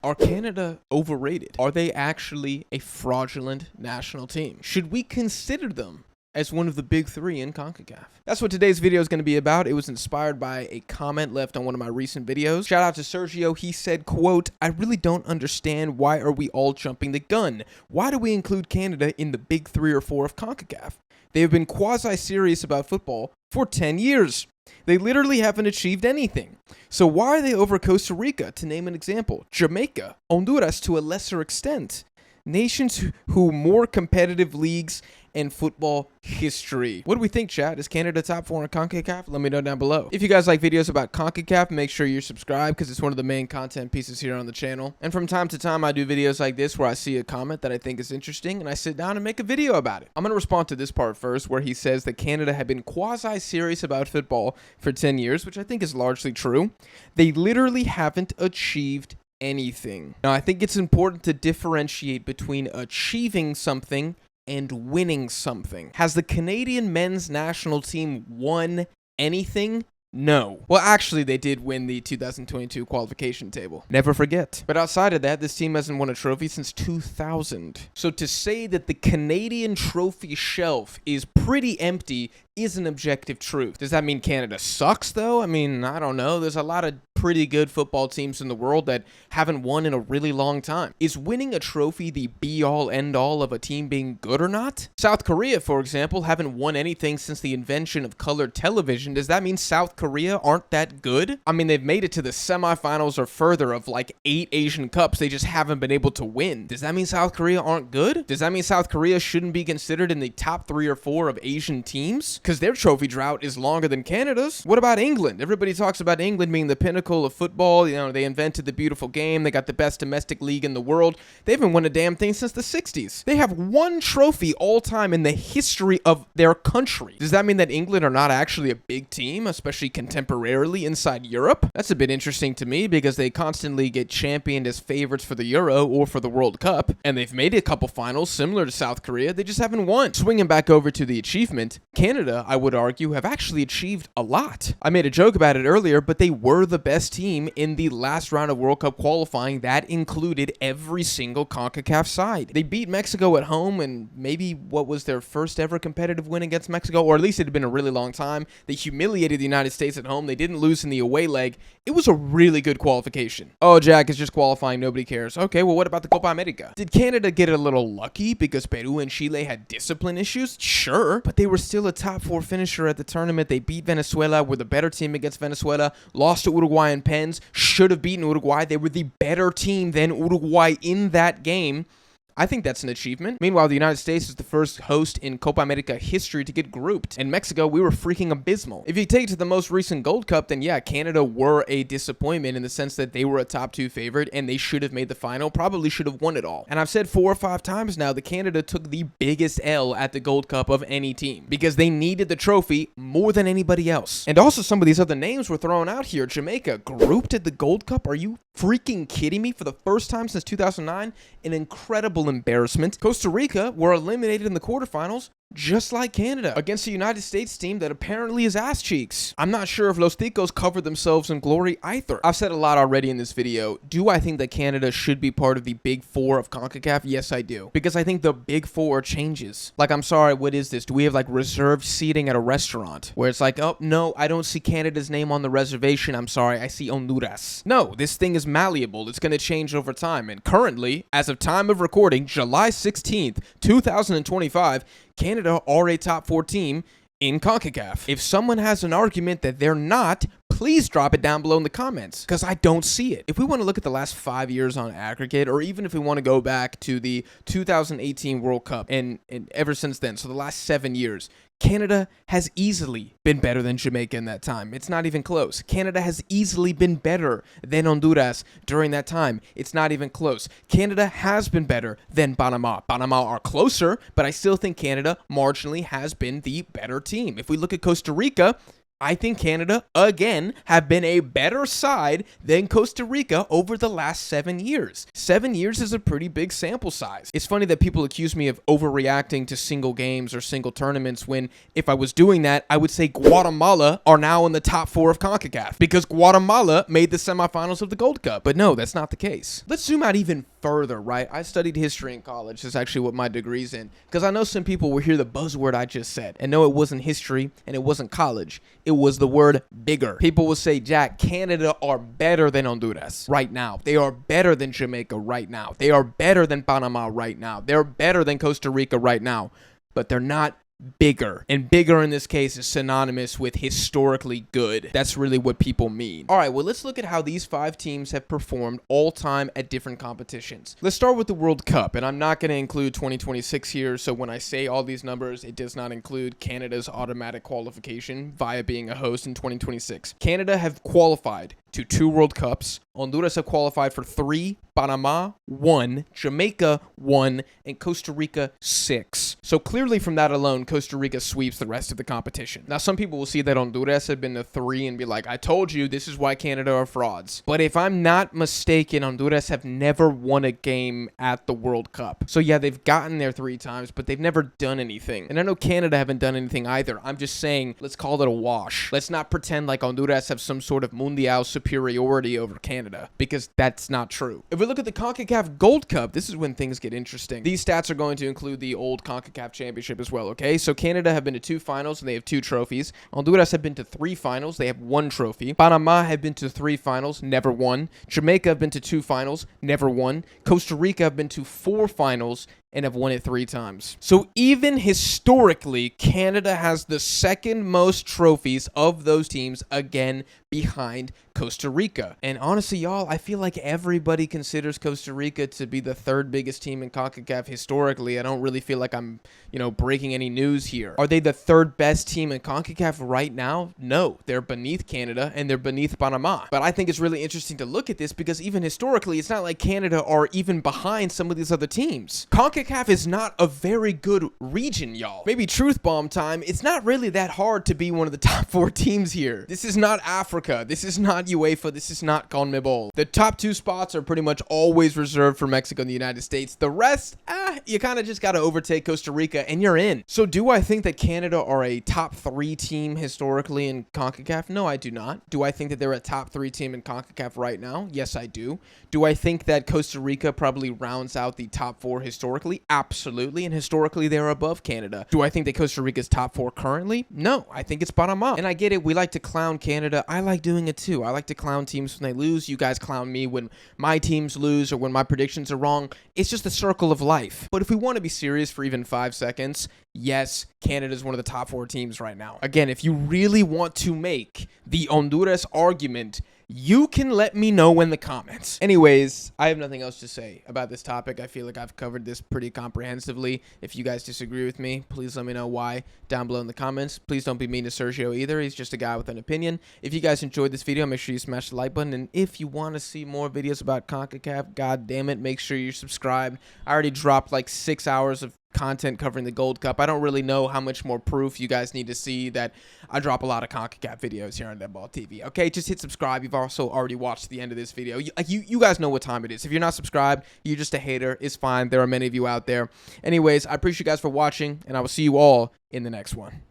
Are Canada overrated? Are they actually a fraudulent national team? Should we consider them as one of the big three in CONCACAF? That's what today's video is going to be about. It was inspired by a comment left on one of my recent videos. Shout out to Sergio. He said, quote, "I really don't understand why are we all jumping the gun? Why do we include Canada in the big 3 or 4 of CONCACAF? They have been quasi-serious about football for 10 years. They literally haven't achieved anything. So why are they over Costa Rica, to name an example? Jamaica, Honduras to a lesser extent. Nations who more competitive leagues and football history." What do we think, chat? Is Canada top 4 in CONCACAF? Let me know down below. If you guys like videos about CONCACAF, make sure you're subscribed because it's one of the main content pieces here on the channel. And from time to time, I do videos like this where I see a comment that I think is interesting and I sit down and make a video about it. I'm going to respond to this part first where he says that Canada had been quasi-serious about football for 10 years, which I think is largely true. They literally haven't achieved anything. Now, I think it's important to differentiate between achieving something and winning something. Has the Canadian men's national team won anything? No. Well, actually, they did win the 2022 qualification table. Never forget. But outside of that, this team hasn't won a trophy since 2000. So to say that the Canadian trophy shelf is pretty empty is an objective truth. Does that mean Canada sucks, though? I mean, I don't know. There's a lot of pretty good football teams in the world that haven't won in a really long time. Is winning a trophy the be-all, end-all of a team being good or not? South Korea, for example, haven't won anything since the invention of colored television. Does that mean South Korea aren't that good? I mean, they've made it to the semifinals or further of like 8 Asian Cups. They just haven't been able to win. Does that mean South Korea aren't good? Does that mean South Korea shouldn't be considered in the top 3 or 4 of Asian teams? Because their trophy drought is longer than Canada's. What about England? Everybody talks about England being the pinnacle of football. You know, they invented the beautiful game. They got the best domestic league in the world. They haven't won a damn thing since the 60s. They have 1 trophy all time in the history of their country. Does that mean that England are not actually a big team, especially contemporarily inside Europe? That's a bit interesting to me because they constantly get championed as favorites for the Euro or for the World Cup, and they've made a couple finals similar to South Korea. They just haven't won. Swinging back over to the achievement, Canada, I would argue, have actually achieved a lot. I made a joke about it earlier, but they were the best team in the last round of World Cup qualifying. That included every single CONCACAF side. They beat Mexico at home, and maybe what was their first ever competitive win against Mexico, or at least it had been a really long time. They humiliated the United States at home. They didn't lose in the away leg. It was a really good qualification. Oh, Jack, it's just qualifying. Nobody cares. Okay, well, what about the Copa America? Did Canada get a little lucky because Peru and Chile had discipline issues? Sure, but they were still a top 4 finisher at the tournament. They beat Venezuela, were the better team against Venezuela, lost to Uruguay in pens, should have beaten Uruguay. They were the better team than Uruguay in that game. I think that's an achievement. Meanwhile, the United States is the first host in Copa America history to get grouped. In Mexico, we were freaking abysmal. If you take it to the most recent Gold Cup, then yeah, Canada were a disappointment in the sense that they were a top 2 favorite and they should have made the final, probably should have won it all. And I've said 4 or 5 times now that Canada took the biggest L at the Gold Cup of any team because they needed the trophy more than anybody else. And also some of these other names were thrown out here. Jamaica, grouped at the Gold Cup? Are you freaking kidding me? For the first time since 2009, an incredible embarrassment. Costa Rica were eliminated in the quarterfinals just like Canada against a United States team that apparently is ass cheeks. I'm not sure if Los Ticos covered themselves in glory either. I've said a lot already in this video. Do I think that Canada should be part of the big 4 of CONCACAF? Yes, I do. Because I think the big 4 changes. Like, I'm sorry, what is this? Do we have like reserved seating at a restaurant where it's like, oh, no, I don't see Canada's name on the reservation. I'm sorry, I see Honduras. No, this thing is malleable. It's going to change over time. And currently, as of time of recording, July 16th, 2025, Canada are a top 4 team in CONCACAF. If someone has an argument that they're not, please drop it down below in the comments because I don't see it. If we want to look at the last 5 years on aggregate, or even if we want to go back to the 2018 World Cup and ever since then, so the last 7 years, Canada has easily been better than Jamaica in that time. It's not even close. Canada has easily been better than Honduras during that time. It's not even close. Canada has been better than Panama. Panama are closer, but I still think Canada marginally has been the better team. If we look at Costa Rica, I think Canada, again, have been a better side than Costa Rica over the last 7 years. 7 years is a pretty big sample size. It's funny that people accuse me of overreacting to single games or single tournaments when, if I was doing that, I would say Guatemala are now in the top 4 of CONCACAF because Guatemala made the semifinals of the Gold Cup. But no, that's not the case. Let's zoom out even further, right? I studied history in college. That's actually what my degree's in. Because I know some people will hear the buzzword I just said. And no, it wasn't history and it wasn't college. It was the word bigger. People will say, Jack, Canada are better than Honduras right now. They are better than Jamaica right now. They are better than Panama right now. They're better than Costa Rica right now. But they're not bigger. And bigger in this case is synonymous with historically good. That's really what people mean. All right, well, let's look at how these 5 teams have performed all time at different competitions. Let's start with the World Cup, and I'm not going to include 2026 here, so when I say all these numbers, it does not include Canada's automatic qualification via being a host in 2026. Canada have qualified to 2 World Cups. Honduras have qualified for 3, Panama 1, Jamaica 1, and Costa Rica 6. So clearly from that alone, Costa Rica sweeps the rest of the competition. Now, some people will see that Honduras have been to 3 and be like, I told you, this is why Canada are frauds. But if I'm not mistaken, Honduras have never won a game at the World Cup. So yeah, they've gotten there 3 times, but they've never done anything. And I know Canada haven't done anything either. I'm just saying, let's call it a wash. Let's not pretend like Honduras have some sort of Mundial superiority over Canada, because that's not true. If we look at the CONCACAF Gold Cup, this is when things get interesting. These stats are going to include the old CONCACAF championship as well, okay? So Canada have been to 2 finals and they have 2 trophies. Honduras have been to 3 finals. They have 1 trophy. Panama have been to 3 finals, never won. Jamaica have been to 2 finals, never won. Costa Rica have been to 4 finals and have won it 3 times. So even historically, Canada has the second most trophies of those teams, again, behind Costa Rica. And honestly, y'all, I feel like everybody considers Costa Rica to be the 3rd biggest team in CONCACAF historically. I don't really feel like I'm, breaking any news here. Are they the 3rd best team in CONCACAF right now? No, they're beneath Canada and they're beneath Panama. But I think it's really interesting to look at this because even historically, it's not like Canada are even behind some of these other teams. CONCACAF is not a very good region, y'all. Maybe truth bomb time. It's not really that hard to be one of the top 4 teams here. This is not Africa. This is not UEFA. This is not CONMEBOL. The top 2 spots are pretty much always reserved for Mexico and the United States. The rest, you kind of just got to overtake Costa Rica and you're in. So do I think that Canada are a top 3 team historically in CONCACAF? No, I do not. Do I think that they're a top 3 team in CONCACAF right now? Yes, I do. Do I think that Costa Rica probably rounds out the top 4 historically? Absolutely. And historically, they're above Canada. Do I think that Costa Rica's top 4 currently? No, I think it's Panama. And I get it. We like to clown Canada. I like doing it too. I like to clown teams when they lose. You guys clown me when my teams lose or when my predictions are wrong. It's just the circle of life. But if we want to be serious for even 5 seconds, yes, Canada is one of the top 4 teams right now. Again, if you really want to make the Honduras argument, you can let me know in the comments. Anyways, I have nothing else to say about this topic. I feel like I've covered this pretty comprehensively. If you guys disagree with me, please let me know why down below in the comments. Please don't be mean to Sergio either. He's just a guy with an opinion. If you guys enjoyed this video, make sure you smash the like button. And if you want to see more videos about CONCACAF, god damn it, make sure you're subscribed. I already dropped like 6 hours of content covering the Gold Cup. I don't really know how much more proof you guys need to see that I drop a lot of CONCACAF videos here on DeadBall TV. Okay, just hit subscribe. You've also already watched the end of this video. You guys know what time it is. If you're not subscribed, you're just a hater. It's fine. There are many of you out there. Anyways, I appreciate you guys for watching, and I will see you all in the next one.